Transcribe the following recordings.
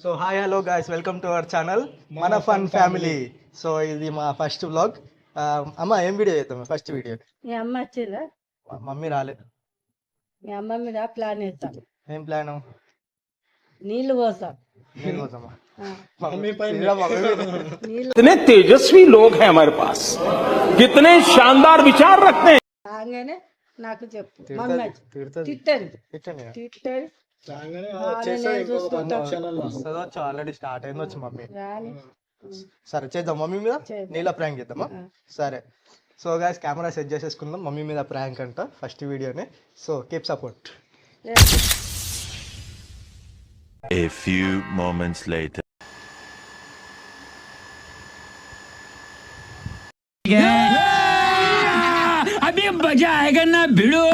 So hi hello guys, welcome to our channel మన fun family. So ఇది మా first vlog. అమ్మ ఏం వీడియో చేద్దాం? ఫస్ట్ వీడియో మీ అమ్మ వచ్చిందా? మమ్మీ రాలేదు. మీ అమ్మ మీద ప్లాన్ వేస్తాం. ఏం ప్లాన్? నీళ్లు పోస్తాం. నీళ్ళు కోసమా? कितने तेजस्वी लोग हैं हमारे पास, कितने शानदार विचार रखते हैं. రాగానే నాకు చెప్పు. మమ్మీ వచ్చి తిట్టండి తిట్టండి. ఆల్రెడీ స్టార్ట్ అయింది వచ్చి మమ్మీ. రాని సరే చేద్దాం మమ్మీ మీద చేద్దాం. నీళ్ళ ప్రాంక్ చేద్దామా? సరే. సో గాయ్స్ కెమెరా సెట్ చేసేసుకుందాం. మమ్మీ మీద ప్రాంక్ అంట ఫస్ట్ వీడియోనే. So keep support. A few moments later. अभी मजा आएगा ना भिड़ो.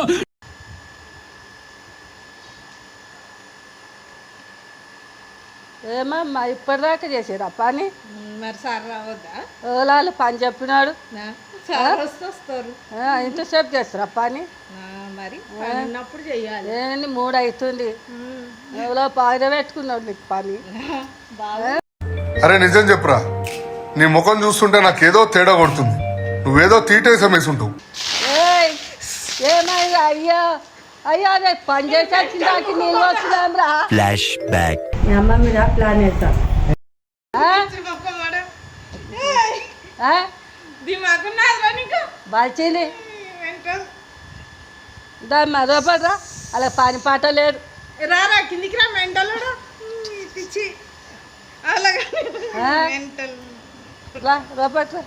ఏమమ్మా ఇప్పటిదాకా చేసారా పని? మరి సార్ రావద్దా? ఓలాలు పని చెప్పినాడు. సార్ వస్తారు. ఇంతసేపు చేస్తారా పని? మరి ఉన్నప్పుడు చెయ్యాలి. ఏంటి 3 అవుతుంది. ఎవరో పాయిద పెట్టుకున్నాడు నీకు పని. అరే నిజం చెప్పురా, నీ ముఖం చూస్తుంటే నాకేదో తేడా కొడుతుంది. నువ్వేదో తీటేసం వేసుంటావు. ఏయ్ ఏమైంది? అయ్యో అయ్యో అదే పని చేసి వచ్చిందాకి నీళ్ళు వచ్చినాం రా. Flashback. మీ అమ్మ మీద ప్లాన్ వేస్తాం. బాల్చింది దాని మరపడరా, అలా పని పాట లేదు. రారా కిందికి రా మెంటల్ పిచ్చి అలాగా మెంటల్ రా రోపట్రా.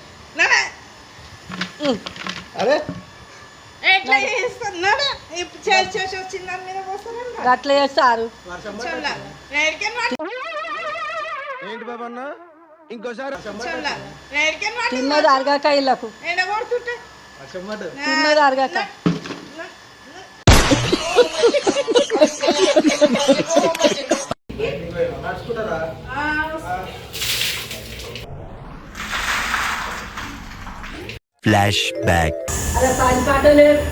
అరే ఎట్లా చేస్తున్నాడా? ఇప్పుడు చేసి చేసి వచ్చింది దాని మీద పోస్తాను. అట్లా చేస్తారు. ఏంటి బాబా అన్న? ఇంకోసారి తిన్నది అరగాక ఇళ్ళకు ఎండగొడుతుంటే తిన్నది అరగాక. Flashback. అలా పని పాట లేదు.